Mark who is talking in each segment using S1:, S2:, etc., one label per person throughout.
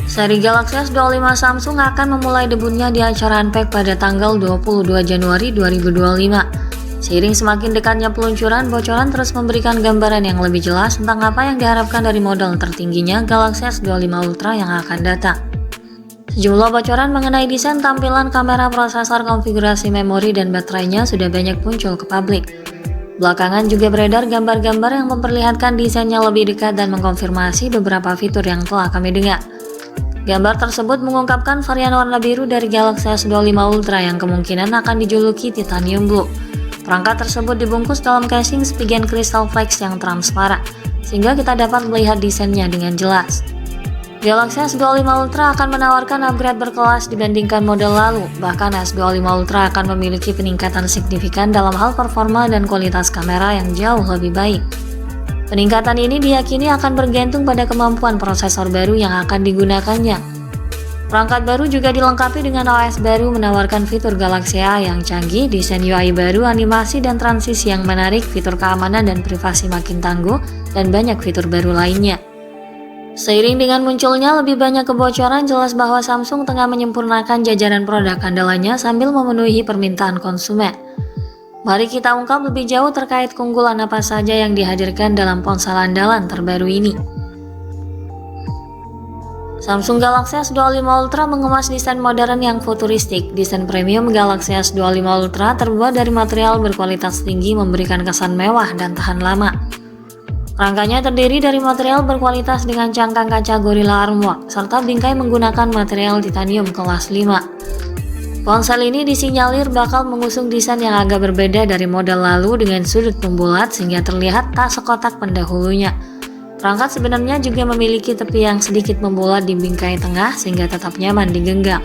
S1: Seri Galaxy S25 Samsung akan memulai debutnya di acara Unpacked pada tanggal 22 Januari 2025. Seiring semakin dekatnya peluncuran, bocoran terus memberikan gambaran yang lebih jelas tentang apa yang diharapkan dari model tertingginya Galaxy S25 Ultra yang akan datang. Sejumlah bocoran mengenai desain tampilan kamera, prosesor, konfigurasi memori, dan baterainya sudah banyak muncul ke publik. Belakangan juga beredar gambar-gambar yang memperlihatkan desainnya lebih dekat dan mengkonfirmasi beberapa fitur yang telah kami dengar. Gambar tersebut mengungkapkan varian warna biru dari Galaxy S25 Ultra yang kemungkinan akan dijuluki Titanium Blue. Perangkat tersebut dibungkus dalam casing Spigen Crystal Flex yang transparan, sehingga kita dapat melihat desainnya dengan jelas. Galaxy S25 Ultra akan menawarkan upgrade berkelas dibandingkan model lalu, bahkan S25 Ultra akan memiliki peningkatan signifikan dalam hal performa dan kualitas kamera yang jauh lebih baik. Peningkatan ini diyakini akan bergantung pada kemampuan prosesor baru yang akan digunakannya. Perangkat baru juga dilengkapi dengan OS baru, menawarkan fitur Galaxy A yang canggih, desain UI baru, animasi dan transisi yang menarik, fitur keamanan dan privasi makin tangguh, dan banyak fitur baru lainnya. Seiring dengan munculnya lebih banyak kebocoran, jelas bahwa Samsung tengah menyempurnakan jajaran produk andalannya sambil memenuhi permintaan konsumen. Mari kita ungkap lebih jauh terkait keunggulan apa saja yang dihadirkan dalam ponsel andalan terbaru ini. Samsung Galaxy S25 Ultra mengemas desain modern yang futuristik. Desain premium Galaxy S25 Ultra terbuat dari material berkualitas tinggi, memberikan kesan mewah dan tahan lama. Rangkanya terdiri dari material berkualitas dengan cangkang kaca Gorilla Armwork, serta bingkai menggunakan material titanium kelas 5. Ponsel ini disinyalir bakal mengusung desain yang agak berbeda dari model lalu dengan sudut membulat sehingga terlihat tak sekotak pendahulunya. Perangkat sebenarnya juga memiliki tepi yang sedikit membulat di bingkai tengah sehingga tetap nyaman digenggam.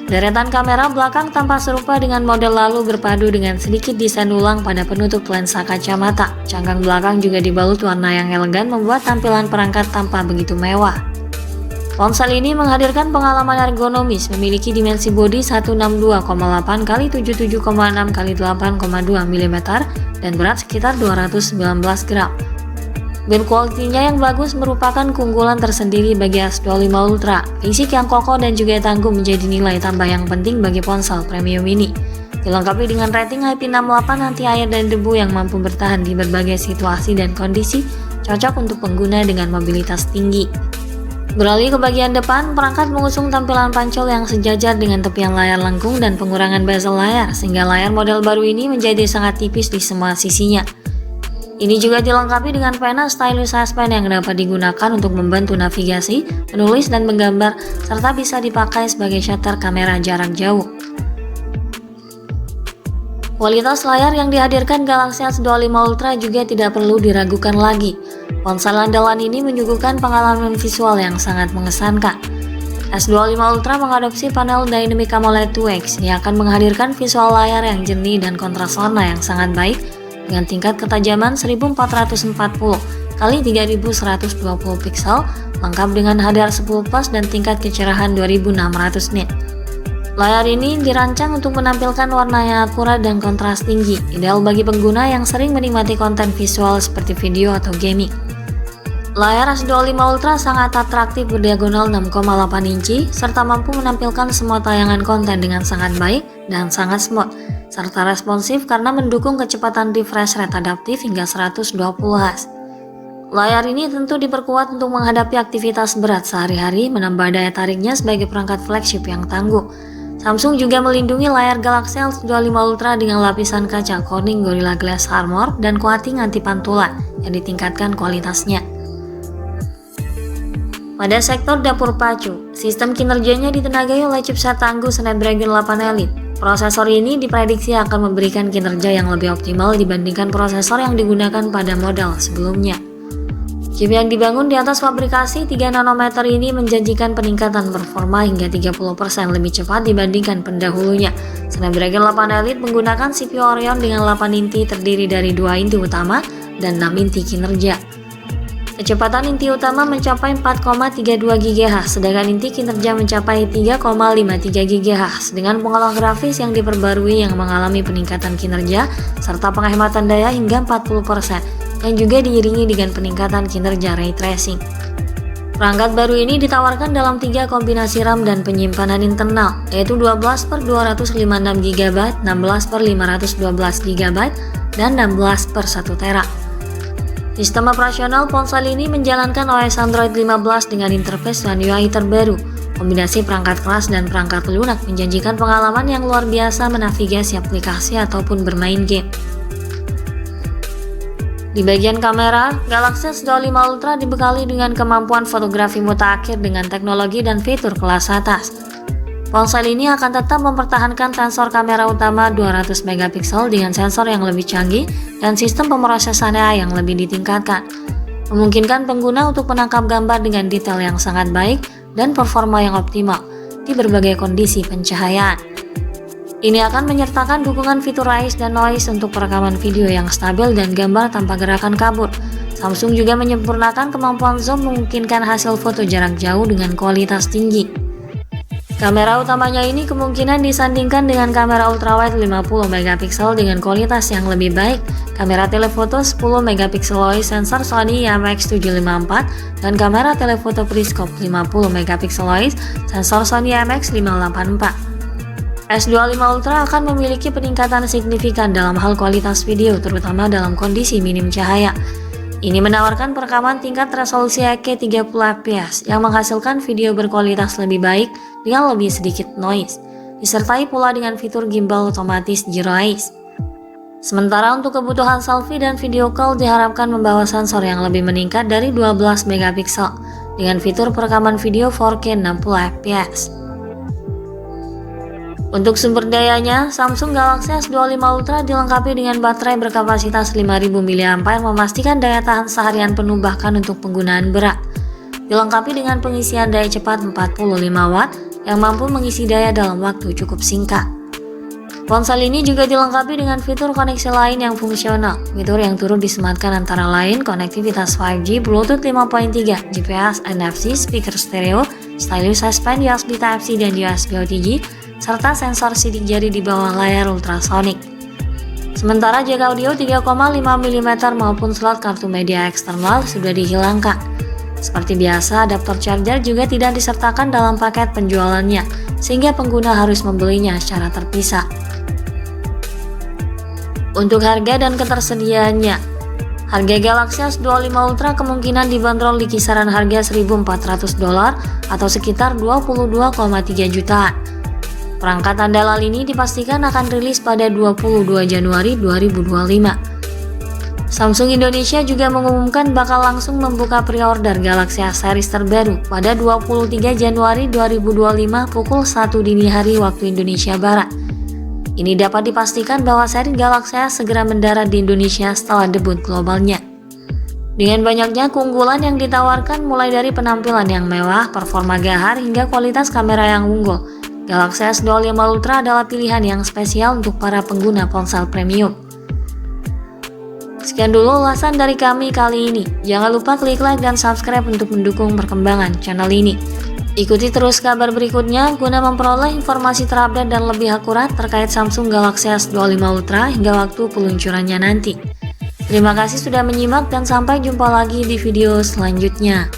S1: Deretan kamera belakang tampak serupa dengan model lalu berpadu dengan sedikit desain ulang pada penutup lensa kacamata. Cangkang belakang juga dibalut warna yang elegan membuat tampilan perangkat tampak begitu mewah. Ponsel ini menghadirkan pengalaman ergonomis, memiliki dimensi bodi 162,8 x 77,6 x 8,2 mm dan berat sekitar 219 gram. Build quality-nya yang bagus merupakan keunggulan tersendiri bagi S25 Ultra. Fisik yang kokoh dan juga tangguh menjadi nilai tambah yang penting bagi ponsel premium ini. Dilengkapi dengan rating IP68 anti air dan debu yang mampu bertahan di berbagai situasi dan kondisi, cocok untuk pengguna dengan mobilitas tinggi. Beralih ke bagian depan, perangkat mengusung tampilan pancol yang sejajar dengan tepian layar lengkung dan pengurangan bezel layar, sehingga layar model baru ini menjadi sangat tipis di semua sisinya. Ini juga dilengkapi dengan pena stylus S Pen yang dapat digunakan untuk membantu navigasi, menulis, dan menggambar, serta bisa dipakai sebagai shutter kamera jarak jauh. Kualitas layar yang dihadirkan Galaxy S25 Ultra juga tidak perlu diragukan lagi. Ponsel andalan ini menyuguhkan pengalaman visual yang sangat mengesankan. S25 Ultra mengadopsi panel Dynamic AMOLED 2X yang akan menghadirkan visual layar yang jernih dan kontras warna yang sangat baik dengan tingkat ketajaman 1440 x 3120 piksel, lengkap dengan HDR10 Plus dan tingkat kecerahan 2600 nit. Layar ini dirancang untuk menampilkan warna yang akurat dan kontras tinggi, ideal bagi pengguna yang sering menikmati konten visual seperti video atau gaming. Layar S25 Ultra sangat atraktif berdiagonal 6,8 inci, serta mampu menampilkan semua tayangan konten dengan sangat baik dan sangat smooth, serta responsif karena mendukung kecepatan refresh rate adaptif hingga 120 Hz. Layar ini tentu diperkuat untuk menghadapi aktivitas berat sehari-hari, menambah daya tariknya sebagai perangkat flagship yang tangguh. Samsung juga melindungi layar Galaxy S25 Ultra dengan lapisan kaca Corning Gorilla Glass Armor dan coating anti pantulan yang ditingkatkan kualitasnya. Pada sektor dapur pacu, sistem kinerjanya ditenagai oleh chipset tangguh Snapdragon 8 Elite. Prosesor ini diprediksi akan memberikan kinerja yang lebih optimal dibandingkan prosesor yang digunakan pada model sebelumnya. Chip yang dibangun di atas fabrikasi 3 nanometer ini menjanjikan peningkatan performa hingga 30% lebih cepat dibandingkan pendahulunya. Snapdragon 8 Elite menggunakan CPU Oryon dengan 8 inti terdiri dari 2 inti utama dan 6 inti kinerja. Kecepatan inti utama mencapai 4,32 GHz, sedangkan inti kinerja mencapai 3,53 GHz dengan pengolah grafis yang diperbarui yang mengalami peningkatan kinerja serta penghematan daya hingga 40%, yang juga diiringi dengan peningkatan kinerja ray tracing. Perangkat baru ini ditawarkan dalam 3 kombinasi RAM dan penyimpanan internal, yaitu 12/256 GB, 16/512 GB, dan 16/1 TB. Sistem operasional ponsel ini menjalankan OS Android 15 dengan interface One UI terbaru. Kombinasi perangkat keras dan perangkat lunak menjanjikan pengalaman yang luar biasa menavigasi aplikasi ataupun bermain game. Di bagian kamera, Galaxy S25 Ultra dibekali dengan kemampuan fotografi mutakhir dengan teknologi dan fitur kelas atas. Ponsel ini akan tetap mempertahankan sensor kamera utama 200 MP dengan sensor yang lebih canggih dan sistem pemrosesan AI yang lebih ditingkatkan, memungkinkan pengguna untuk menangkap gambar dengan detail yang sangat baik dan performa yang optimal di berbagai kondisi pencahayaan. Ini akan menyertakan dukungan fitur Eyes dan Noise untuk perekaman video yang stabil dan gambar tanpa gerakan kabur. Samsung juga menyempurnakan kemampuan zoom memungkinkan hasil foto jarak jauh dengan kualitas tinggi. Kamera utamanya ini kemungkinan disandingkan dengan kamera ultrawide 50 MP dengan kualitas yang lebih baik, kamera telefoto 10 MP OIS sensor Sony IMX754, dan kamera telefoto periskop 50 MP OIS sensor Sony IMX584. S25 Ultra akan memiliki peningkatan signifikan dalam hal kualitas video, terutama dalam kondisi minim cahaya. Ini menawarkan perekaman tingkat resolusi 8K 30 fps yang menghasilkan video berkualitas lebih baik dengan lebih sedikit noise, disertai pula dengan fitur gimbal otomatis Zero Eyes. Sementara untuk kebutuhan selfie dan video call diharapkan membawa sensor yang lebih meningkat dari 12 MP dengan fitur perekaman video 4K 60 fps. Untuk sumber dayanya, Samsung Galaxy S25 Ultra dilengkapi dengan baterai berkapasitas 5000 mAh memastikan daya tahan seharian penuh bahkan untuk penggunaan berat. Dilengkapi dengan pengisian daya cepat 45 Watt yang mampu mengisi daya dalam waktu cukup singkat. Ponsel ini juga dilengkapi dengan fitur koneksi lain yang fungsional. Fitur yang turut disematkan antara lain konektivitas 5G, Bluetooth 5.3, GPS, NFC, speaker stereo, stylus S Pen, USB Type-C dan USB OTG, serta sensor sidik jari di bawah layar ultrasonic. Sementara jack audio 3,5 mm maupun slot kartu media eksternal sudah dihilangkan. Seperti biasa, adaptor charger juga tidak disertakan dalam paket penjualannya, sehingga pengguna harus membelinya secara terpisah. Untuk harga dan ketersediaannya, harga Galaxy S25 Ultra kemungkinan dibanderol di kisaran harga $1.400 atau sekitar 22,3 jutaan. Perangkat andalan ini dipastikan akan rilis pada 22 Januari 2025. Samsung Indonesia juga mengumumkan bakal langsung membuka pre-order Galaxy S series terbaru pada 23 Januari 2025 pukul 1 dini hari waktu Indonesia Barat. Ini dapat dipastikan bahwa seri Galaxy S segera mendarat di Indonesia setelah debut globalnya. Dengan banyaknya keunggulan yang ditawarkan mulai dari penampilan yang mewah, performa gahar, hingga kualitas kamera yang unggul, Galaxy S25 Ultra adalah pilihan yang spesial untuk para pengguna ponsel premium. Sekian dulu ulasan dari kami kali ini. Jangan lupa klik like dan subscribe untuk mendukung perkembangan channel ini. Ikuti terus kabar berikutnya guna memperoleh informasi terupdate dan lebih akurat terkait Samsung Galaxy S25 Ultra hingga waktu peluncurannya nanti. Terima kasih sudah menyimak dan sampai jumpa lagi di video selanjutnya.